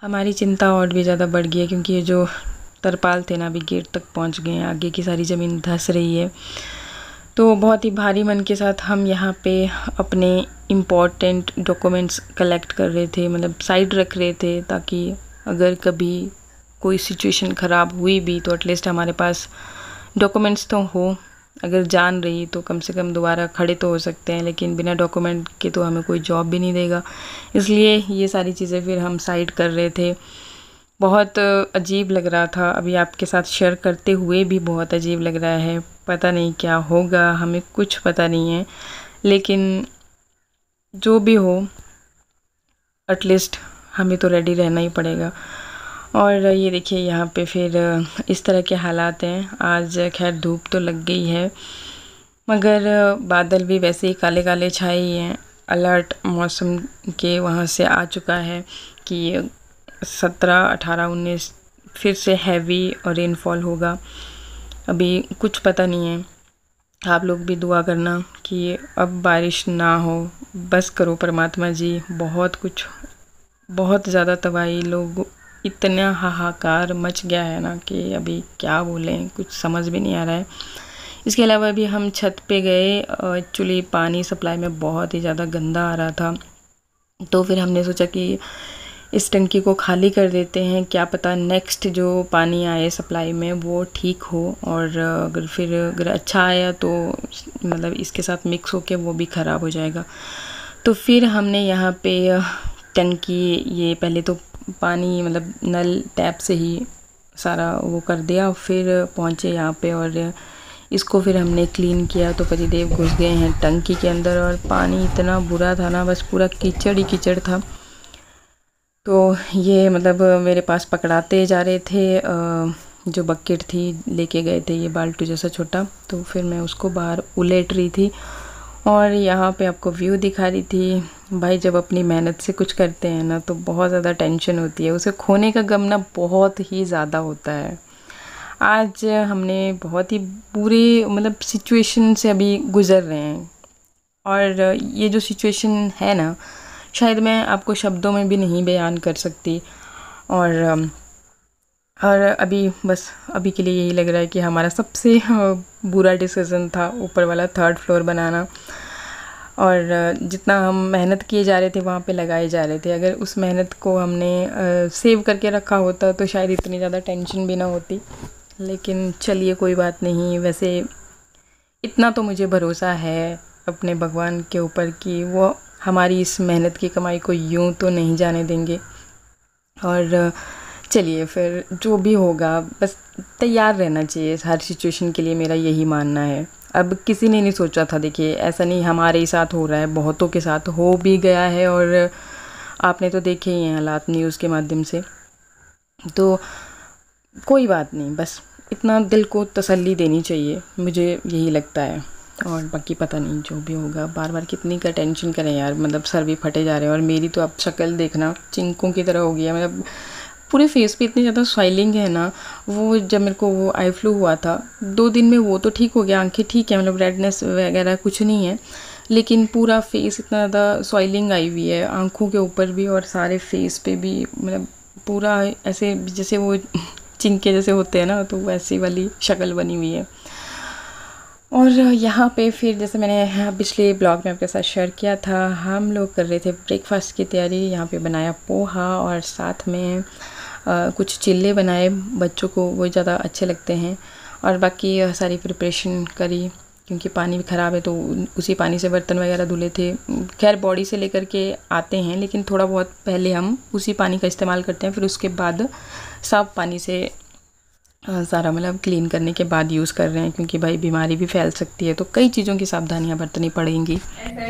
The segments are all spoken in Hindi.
हमारी चिंता और भी ज़्यादा बढ़ गई है क्योंकि ये जो तरपाल थे ना अभी गेट तक पहुंच गए हैं, आगे की सारी ज़मीन धंस रही है। तो बहुत ही भारी मन के साथ हम यहाँ पे अपने इम्पॉर्टेंट डॉक्यूमेंट्स कलेक्ट कर रहे थे, मतलब साइड रख रहे थे, ताकि अगर कभी कोई सिचुएशन ख़राब हुई भी तो एटलीस्ट हमारे पास डॉक्यूमेंट्स तो हो। अगर जान रही तो कम से कम दोबारा खड़े तो हो सकते हैं, लेकिन बिना डॉक्यूमेंट के तो हमें कोई जॉब भी नहीं देगा। इसलिए ये सारी चीज़ें फिर हम साइड कर रहे थे। बहुत अजीब लग रहा था, अभी आपके साथ शेयर करते हुए भी बहुत अजीब लग रहा है। पता नहीं क्या होगा, हमें कुछ पता नहीं है, लेकिन जो भी हो एटलीस्ट हमें तो रेडी रहना ही पड़ेगा। और ये देखिए यहाँ पे फिर इस तरह के हालात हैं। आज खैर धूप तो लग गई है, मगर बादल भी वैसे ही काले काले छाए ही हैं। अलर्ट मौसम के वहाँ से आ चुका है कि 17, 18, 19 फिर से हैवी और रेनफॉल होगा। अभी कुछ पता नहीं है। आप लोग भी दुआ करना कि अब बारिश ना हो, बस करो परमात्मा जी। बहुत ज़्यादा तबाही, लोग इतना हाहाकार मच गया है ना कि अभी क्या बोलें, कुछ समझ भी नहीं आ रहा है। इसके अलावा भी हम छत पे गए, एक्चुअली पानी सप्लाई में बहुत ही ज़्यादा गंदा आ रहा था, तो फिर हमने सोचा कि इस टंकी को खाली कर देते हैं, क्या पता नेक्स्ट जो पानी आए सप्लाई में वो ठीक हो, और अगर अच्छा आया तो मतलब इसके साथ मिक्स होके वो भी ख़राब हो जाएगा। तो फिर हमने यहाँ पे टंकी, ये पहले तो पानी मतलब नल टैप से ही सारा वो कर दिया, फिर पहुँचे यहाँ पे और इसको फिर हमने क्लीन किया। तो पतिदेव घुस गए हैं टंकी के अंदर और पानी इतना बुरा था ना, बस पूरा कीचड़ ही कीचड़ था। तो ये मतलब मेरे पास पकड़ाते जा रहे थे, जो बकेट थी लेके गए थे ये बाल्टू जैसा छोटा, तो फिर मैं उसको बाहर उलेट रही थी और यहाँ पे आपको व्यू दिखा रही थी। भाई जब अपनी मेहनत से कुछ करते हैं ना तो बहुत ज़्यादा टेंशन होती है, उसे खोने का गम ना बहुत ही ज़्यादा होता है। आज हमने बहुत ही बुरी मतलब सिचुएशन से अभी गुज़र रहे हैं, और ये जो सिचुएशन है ना शायद मैं आपको शब्दों में भी नहीं बयान कर सकती। और अभी बस अभी के लिए यही लग रहा है कि हमारा सबसे बुरा डिसीज़न था ऊपर वाला 3rd फ्लोर बनाना, और जितना हम मेहनत किए जा रहे थे वहाँ पे लगाए जा रहे थे। अगर उस मेहनत को हमने सेव करके रखा होता तो शायद इतनी ज़्यादा टेंशन भी ना होती, लेकिन चलिए कोई बात नहीं। वैसे इतना तो मुझे भरोसा है अपने भगवान के ऊपर कि वो हमारी इस मेहनत की कमाई को यूं तो नहीं जाने देंगे। और चलिए फिर जो भी होगा बस तैयार रहना चाहिए हर सिचुएशन के लिए, मेरा यही मानना है। अब किसी ने नहीं सोचा था, देखिए ऐसा नहीं हमारे ही साथ हो रहा है, बहुतों के साथ हो भी गया है, और आपने तो देखे ही हैं हालात न्यूज़ के माध्यम से। तो कोई बात नहीं, बस इतना दिल को तसल्ली देनी चाहिए, मुझे यही लगता है। और बाकी पता नहीं जो भी होगा, बार बार कितनी का टेंशन करें यार, मतलब सर भी फटे जा रहे हैं। और मेरी तो अब शक्ल देखना चिंकों की तरह हो गई है, मतलब पूरे फेस पे इतनी ज़्यादा स्वेलिंग है ना। वो जब मेरे को वो आई फ्लू हुआ था 2 दिन में वो तो ठीक हो गया, आंखें ठीक है, मतलब रेडनेस वगैरह कुछ नहीं है, लेकिन पूरा फेस इतना ज़्यादा स्वेलिंग आई हुई है, आँखों के ऊपर भी और सारे फेस पे भी, मतलब पूरा ऐसे जैसे वो चिंके जैसे होते हैं ना, तो वैसी वाली शक्ल बनी हुई है। और यहाँ पे फिर जैसे मैंने पिछले ब्लॉग में आपके साथ शेयर किया था, हम लोग कर रहे थे ब्रेकफास्ट की तैयारी। यहाँ पे बनाया पोहा और साथ में कुछ चिल्ले बनाए, बच्चों को वो ज़्यादा अच्छे लगते हैं। और बाकी सारी प्रिपरेशन करी, क्योंकि पानी भी ख़राब है तो उसी पानी से बर्तन वगैरह धुले थे। खैर बॉडी से लेकर के आते हैं, लेकिन थोड़ा बहुत पहले हम उसी पानी का इस्तेमाल करते हैं, फिर उसके बाद साफ़ पानी से सारा मतलब क्लीन करने के बाद यूज़ कर रहे हैं, क्योंकि भाई बीमारी भी फैल सकती है, तो कई चीज़ों की सावधानियां बरतनी पड़ेंगी।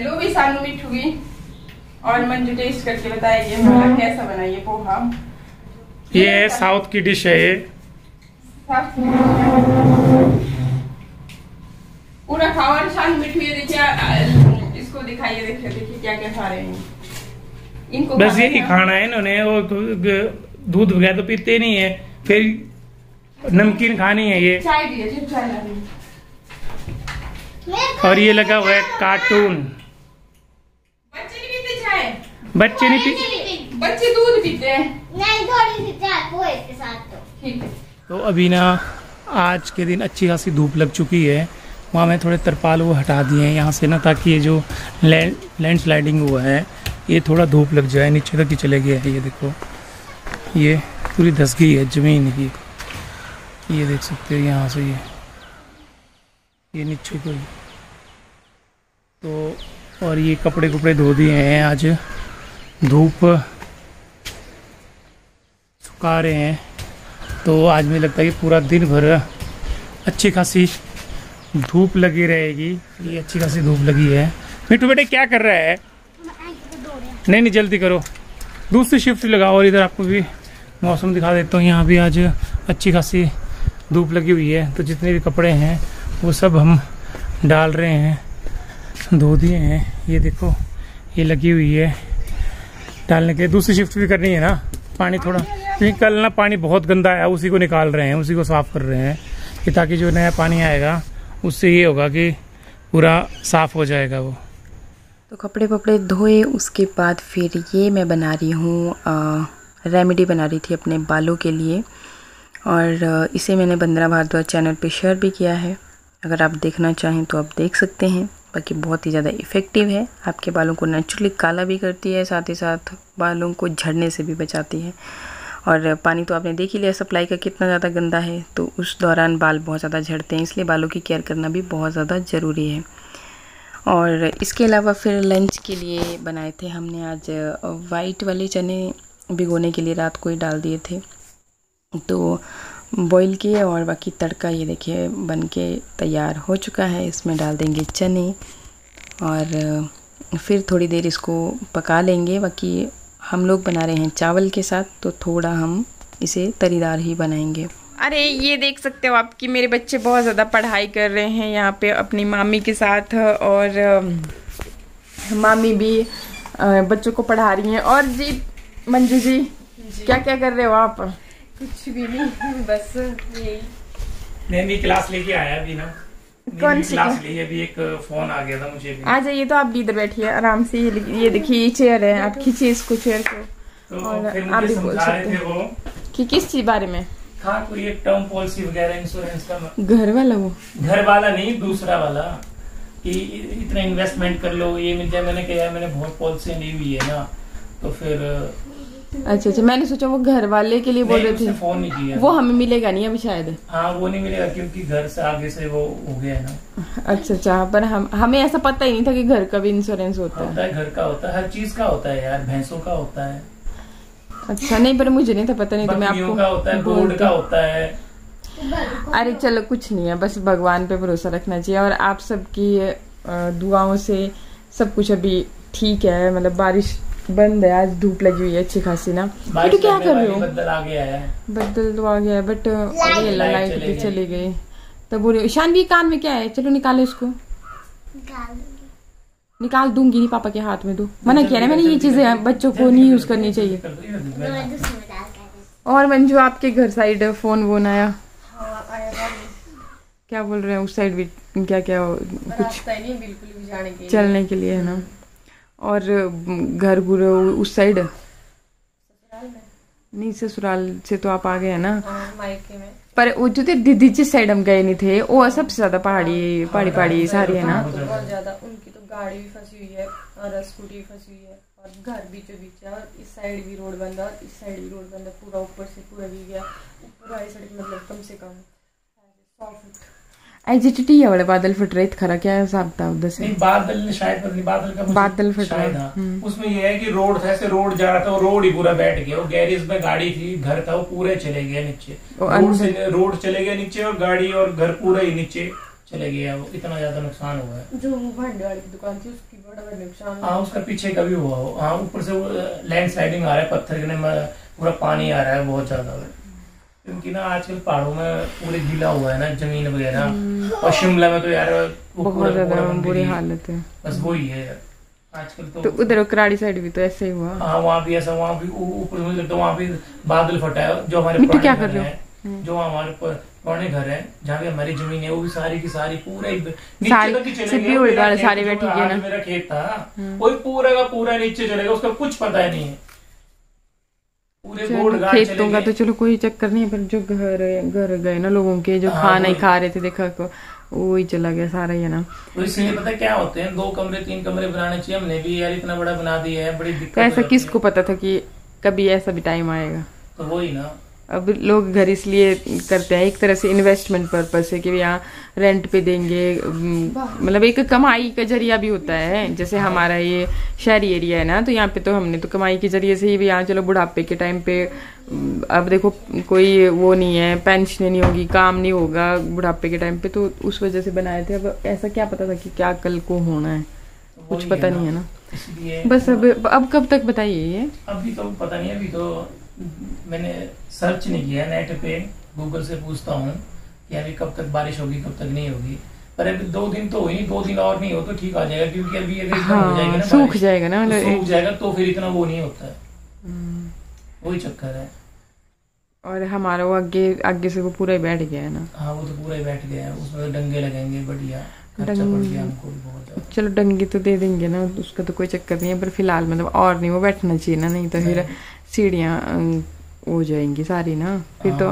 लो भी सानू मिठुगी और मंजू टेस्ट करके बताइए मतलब कैसा बना ये पोहा। ये साउथ की डिश है, ये पूरा खावा। सानू मिठू ये देखिए, इसको दिखाइए, देखिए क्या क्या खा रहे हैं इनको। बस यही खाना है इन्होंने, वो दूध वगैरह तो पीते नहीं है, फिर नमकीन खानी है ये। चाय भी है, चाय ला रही। और ये लगा हुआ है कार्टून। बच्चे नहीं पीते चाय, बच्चे नहीं पीते, बच्चे दूध पीते हैं। नहीं, थोड़ी सी चाय पोहे के साथ तो ठीक है। तो अभी ना आज के दिन अच्छी खासी धूप लग चुकी है। वहाँ मैं थोड़े तरपाल वो हटा दिए हैं यहाँ से ना, ताकि ये जो लैंड स्लाइडिंग हुआ है ये थोड़ा धूप लग जाए, नीचे तक ही चले गया है। ये देखो ये पूरी धस गई है ज़मीन की, ये देख सकते हो यहाँ से ये नीचे को। तो और ये कपड़े धो दिए हैं, आज धूप सुखा रहे हैं। तो आज मुझे लगता है कि पूरा दिन भर अच्छी खासी धूप लगी रहेगी। ये अच्छी खासी धूप लगी है। मिट्टू बेटे क्या कर रहा है? नहीं जल्दी करो, दूसरी शिफ्ट लगाओ। और इधर आपको भी मौसम दिखा देता हूँ। यहाँ भी आज अच्छी खासी धूप लगी हुई है। तो जितने भी कपड़े हैं वो सब हम डाल रहे हैं, धो दिए हैं। ये देखो ये लगी हुई है डालने के लिए। दूसरी शिफ्ट भी करनी है ना, पानी थोड़ा, क्योंकि कल ना पानी बहुत गंदा आया, उसी को निकाल रहे हैं, उसी को साफ कर रहे हैं कि ताकि जो नया पानी आएगा उससे ये होगा कि पूरा साफ हो जाएगा वो। तो कपड़े धोए उसके बाद फिर ये मैं बना रही हूँ रेमेडी बना रही थी अपने बालों के लिए। और इसे मैंने वंदना भारद्वाज चैनल पे शेयर भी किया है, अगर आप देखना चाहें तो आप देख सकते हैं। बाकी बहुत ही ज़्यादा इफ़ेक्टिव है, आपके बालों को नेचुरली काला भी करती है, साथ ही साथ बालों को झड़ने से भी बचाती है। और पानी तो आपने देख ही लिया सप्लाई का कितना ज़्यादा गंदा है, तो उस दौरान बाल बहुत ज़्यादा झड़ते हैं, इसलिए बालों की केयर करना भी बहुत ज़्यादा ज़रूरी है। और इसके अलावा फिर लंच के लिए बनाए थे हमने आज वाइट वाले चने, भिगोने के लिए रात को ही डाल दिए थे, तो बॉईल किए। और बाकी तड़का ये देखिए बन के तैयार हो चुका है। इसमें डाल देंगे चने और फिर थोड़ी देर इसको पका लेंगे। बाकी हम लोग बना रहे हैं चावल के साथ, तो थोड़ा हम इसे तरीदार ही बनाएंगे। अरे ये देख सकते हो आप कि मेरे बच्चे बहुत ज़्यादा पढ़ाई कर रहे हैं यहाँ पे अपनी मामी के साथ, और मामी भी बच्चों को पढ़ा रही हैं। और जी मंजू जी क्या क्या कर रहे हो आप? कुछ भी नहीं, बस यही। मैं क्लास लेके आया अभी ना। कौन सी क्लास ली? अभी एक फोन आ गया था मुझे भी। आ जाइए, तो आप भी इधर बैठिए आराम से। ये देखिए ये चेयर है, आप खींचिए इसको चेयर को, तो और फिर आप मुझे भी बोल समझा सकते रहे थे वो कि किस चीज बारे में। था कोई एक टर्म पॉलिसी वगैरह इंश्योरेंस का। घर वाला? वो घर वाला नहीं, दूसरा वाला, कि इतना इन्वेस्टमेंट कर लो ये मिल जाए। मैंने कहा मैंने बहुत पॉलिसी ली हुई है ना, तो फिर अच्छा, मैंने सोचा वो घर वाले के लिए बोल रहे थे। फोन नहीं किया। वो हमें मिलेगा नहीं अभी शायद। हाँ वो नहीं मिलेगा क्योंकि घर से आगे से वो हो गया है ना। अच्छा, पर हमें ऐसा पता ही नहीं था कि घर का भी इंश्योरेंस होता है। घर का होता है, हर चीज का होता है यार, भैंसों का होता है। अच्छा नहीं, पर मुझे नहीं था पता, नहीं तो मैं आपको का होता है, बोर्ड का होता है। अरे चलो कुछ नहीं है, बस भगवान पे भरोसा रखना चाहिए। और आप सबकी दुआओं से सब कुछ अभी ठीक है। मतलब बारिश बंद है, आज धूप लगी हुई है अच्छी खासी ना। तो क्या कर रहे हो? बदल आ गया है। बदल तो आ गया है, बट लाइट भी चली गई। तब बोले शानवी कान में क्या है? चलो निकालो इसको। निकाल दूंगी नहीं, पापा के हाथ में दो। मना किया ना मैंने, ये चीजें बच्चों को नहीं यूज करनी चाहिए। और मंजू आपके घर साइड फोन वोन आया? क्या बोल रहे हैं उस साइड भी? क्या क्या कुछ बिल्कुल भी जाने के चलने के लिए है ना। और घर गुर उस साइड नहीं, ससुराल से तो आप आ गए है ना। मायके में। पर वो जो थे दीदी जिस साइड हम गए नहीं थे, वो सबसे ज्यादा पहाड़ी सारी है ना। बहुत ज्यादा उनकी तो गाड़ी भी फंसी हुई है और स्कूटी भी फंसी हुई है, और घर बीचों बीच है, और इस साइड भी रोड बंद है और इस साइड भी रोड बंद है। पूरा ऊपर से पूरा गिर गया, पूरा इस सड़क मतलब कम से कम 100 फुट। एजिटिटी है, बड़े बादल फट रहे थे। खरा क्या हिसाब था उधर से? बादल शायद बादल का बादल फट रहा है। उसमें ये है कि रोड था, ऐसे रोड जा रहा था, वो रोड ही पूरा बैठ गया। वो गैरेज में गाड़ी थी, घर था, वो पूरे चले गया नीचे। रोड चले गया नीचे, और गाड़ी और घर पूरा ही नीचे चले गया। वो इतना ज्यादा नुकसान हुआ है। जो भांडे वाली की दुकान थी उसकी बड़ा नुकसान। हाँ उसका पीछे का भी हुआ हो। हाँ ऊपर से लैंड स्लाइडिंग आ रहा है, पत्थर गिरने में पूरा पानी आ रहा है बहुत ज्यादा। क्योंकि ना आजकल पहाड़ों में पूरे गीला हुआ है ना जमीन वगैरह, और शिमला में तो यार बहुत ज्यादा बुरी हालत है। बस वही है आजकल। तो उधर कराड़ी साइड भी तो ऐसे ही हुआ। हाँ वहाँ भी ऐसा, वहाँ भी ऊपर मुझे लगता है वहाँ भी बादल फटा है। जो हमारे क्या कर रहे हो? जो हमारे पुराने घर है जहाँ भी हमारी जमीन है, वो भी सारी की सारी पूरे सारे बैठी गए ना। मेरा खेत था, वही पूरा का पूरा नीचे चलेगा, उसका कुछ पता ही नहीं है। पूरे बोर्ड गार्ड खेतों का तो चलो कोई चक्कर नहीं है, पर जो घर गए ना लोगों के, जो खाना ही खा रहे थे देखा को, वो ही चला गया सारा ही है ना। तो इसलिए पता क्या होते हैं, 2 कमरे 3 कमरे बनाने चाहिए। हमने भी यार इतना बड़ा बना दिया है, बड़ी दिक्कत। तो ऐसा किसको पता था कि कभी ऐसा भी टाइम आएगा। तो वही ना, अब लोग घर इसलिए करते हैं, एक तरह से इन्वेस्टमेंट पर्पज से कि यहाँ रेंट पे देंगे, मतलब एक कमाई का जरिया भी होता है। जैसे हमारा ये शहरी एरिया है ना, तो यहाँ पे तो हमने तो कमाई के जरिए से ही भी यहाँ चलो बुढ़ापे के टाइम पे, अब देखो कोई वो नहीं है, पेंशन नहीं होगी, काम नहीं होगा बुढ़ापे के टाइम पे, तो उस वजह से बनाए थे। अब ऐसा क्या पता था कि क्या कल को होना है, कुछ पता नहीं है ना। बस अब कब तक बताइए ये? अभी तो पता नहीं, अभी तो मैंने सर्च नहीं किया नेट पे, गूगल से पूछता हूँ कि अभी कब तक बारिश होगी कब तक नहीं होगी। पर अभी 2 दिन तो हुई, 2 दिन और नहीं हो तो ठीक आ जाएगा, क्योंकि अभी अगर हो जाएगा ना, सूख जाएगा ना, तो सूख जाएगा तो फिर इतना वो नहीं होता है, वही चक्कर है। और हमारा वो आगे से वो पूरा ही बैठ गया है ना। हाँ वो तो पूरा ही बैठ गया है, उसमें डंगे लगेंगे, बढ़िया खर्चा पड़ गया हमको भी बहुत ज्यादा। चलो डंगे तो दे देंगे ना, उसका तो कोई चक्कर नहीं है, पर फिलहाल मतलब और नहीं वो बैठना चाहिए ना, नहीं तो फिर सीढ़ियाँ हो जाएंगी सारी ना, फिर तो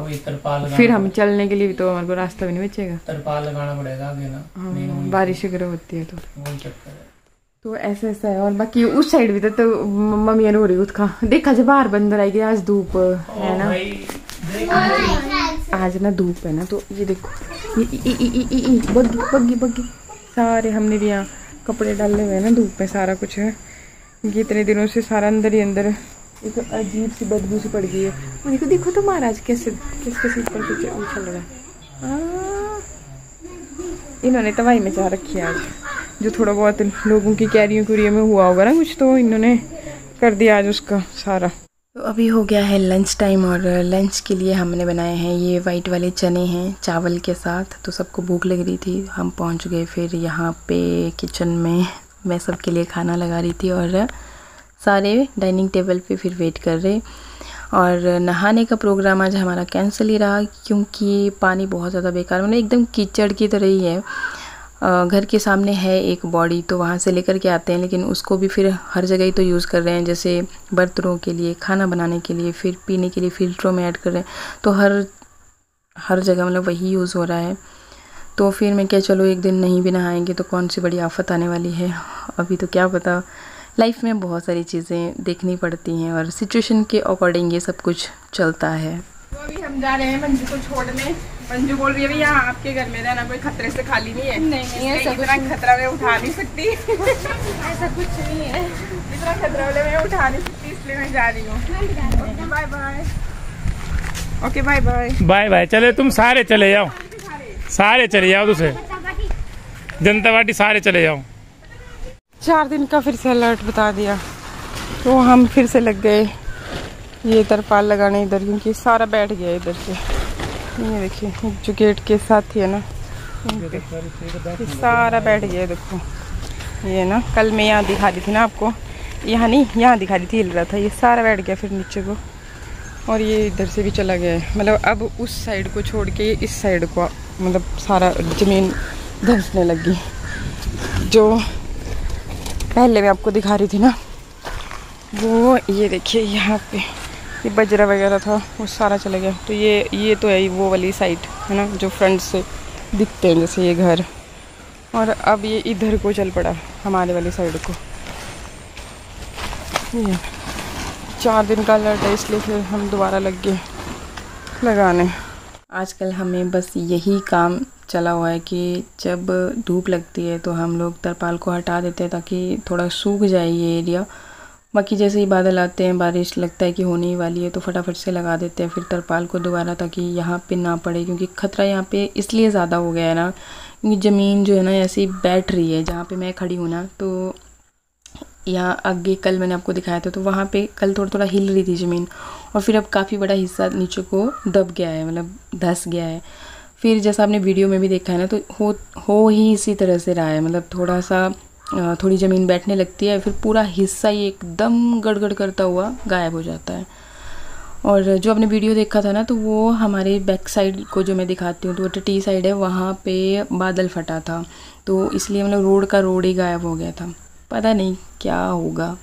फिर हम चलने के लिए भी तो हमारे को रास्ता भी नहीं बचेगा, तरपाल लगाना पड़ेगा आगे ना। हाँ, बारिश अगर होती है तो वही चक्कर है। तो ऐसा है। और बाकी उस साइड भी तो मम्मी रो रही उसका, देखा जब बाहर बंदर आएगी, आज धूप है ना, आज ना धूप है ना, तो ये देखो बग्गी सारे हमने भी यहाँ कपड़े डाले हुए हैं ना, धूप में सारा कुछ है, ये इतने दिनों से सारा अंदर ही अंदर एक अजीब सी बदबू सी पड़ गई है। देखो देखो तो महाराज कैसे किसके सिर पर कुछ उछल रहा है। इन्होंने तवाई में चाह रखी है आज, जो थोड़ा बहुत लोगों की कैरियों कुरियों में हुआ होगा ना कुछ, तो इन्होंने कर दिया आज उसका सारा। तो अभी हो गया है लंच टाइम, और लंच के लिए हमने बनाए हैं ये वाइट वाले चने हैं चावल के साथ। तो सबको भूख लग रही थी, हम पहुंच गए फिर यहाँ पे किचन में, मैं सबके लिए खाना लगा रही थी और सारे डाइनिंग टेबल पे फिर वेट कर रहे। और नहाने का प्रोग्राम आज हमारा कैंसिल ही रहा, क्योंकि पानी बहुत ज़्यादा बेकार, मतलब एकदम कीचड़ की तरह ही है। घर के सामने है एक बॉडी, तो वहाँ से लेकर के आते हैं, लेकिन उसको भी फिर हर जगह ही तो यूज़ कर रहे हैं, जैसे बर्तनों के लिए, खाना बनाने के लिए, फिर पीने के लिए फिल्टरों में ऐड कर रहे हैं, तो हर जगह मतलब वही यूज़ हो रहा है। तो फिर मैं क्या, चलो एक दिन नहीं भी नहाएंगे तो कौन सी बड़ी आफत आने वाली है। अभी तो क्या पता, लाइफ में बहुत सारी चीज़ें देखनी पड़ती हैं और सिचुएशन के अकॉर्डिंग ये सब कुछ चलता है। तो अभी हम जा रहे हैं मंजू को छोड़ने। मंजू बोल रही है यहाँ आपके घर में रहना कोई खतरे से खाली नहीं है। नहीं ऐसा इतना खतरा मैं उठा नहीं सकती। ऐसा कुछ नहीं है, इतना खतरा वाले मैं उठा नहीं सकती, इसलिए मैं जा रही हूँ। Bye bye. Okay bye bye bye bye. चले तुम सारे चले जाओ, सारे चले जाओ, तुझे जनता पार्टी सारे चले जाओ। 4 दिन का फिर से अलर्ट बता दिया, तो हम फिर से लग गए ये तरपाल लगाने इधर, क्योंकि सारा बैठ गया इधर से। ये देखिए जो गेट के साथ ही है ना, ये सारा बैठ गया। देखो ये ना, कल मैं यहाँ दिखा दी थी ना आपको, यहाँ नहीं यहाँ दिखा दी थी, हिल रहा था, ये सारा बैठ गया फिर नीचे को। और ये इधर से भी चला गया है, मतलब अब उस साइड को छोड़ के इस साइड को मतलब सारा ज़मीन धंसने लगी। जो पहले मैं आपको दिखा रही थी ना, वो ये देखिए यहाँ पे ये बजरा वगैरह था, वो सारा चला गया। तो ये तो है वो वाली साइड है ना, जो फ्रंट से दिखते हैं जैसे ये घर, और अब ये इधर को चल पड़ा हमारे वाली साइड को। ये 4 दिन का अलर्ट है, इसलिए फिर हम दोबारा लग गए लगाने। आजकल हमें बस यही काम चला हुआ है कि जब धूप लगती है तो हम लोग तरपाल को हटा देते हैं ताकि थोड़ा सूख जाए ये एरिया। बाकी जैसे ही बादल आते हैं, बारिश लगता है कि होने ही वाली है, तो फटाफट से लगा देते हैं फिर तरपाल को दोबारा, ताकि यहाँ पे ना पड़े, क्योंकि खतरा यहाँ पे इसलिए ज़्यादा हो गया है ना, क्योंकि ज़मीन जो है ना ऐसे ही बैठ रही है। जहाँ पे मैं खड़ी हूँ ना, तो यहाँ आगे कल मैंने आपको दिखाया था, तो वहाँ पे कल थोड़ा थोड़ा हिल रही थी ज़मीन, और फिर अब काफ़ी बड़ा हिस्सा नीचे को दब गया है, मतलब धंस गया है। फिर जैसा आपने वीडियो में भी देखा है ना, तो हो ही इसी तरह से रहा है, मतलब थोड़ी ज़मीन बैठने लगती है, फिर पूरा हिस्सा ही एकदम गड़गड़ करता हुआ गायब हो जाता है। और जो आपने वीडियो देखा था ना, तो वो हमारे बैक साइड को जो मैं दिखाती हूँ, तो वो टी साइड है, वहाँ पे बादल फटा था, तो इसलिए मतलब रोड का रोड ही गायब हो गया था। पता नहीं क्या होगा।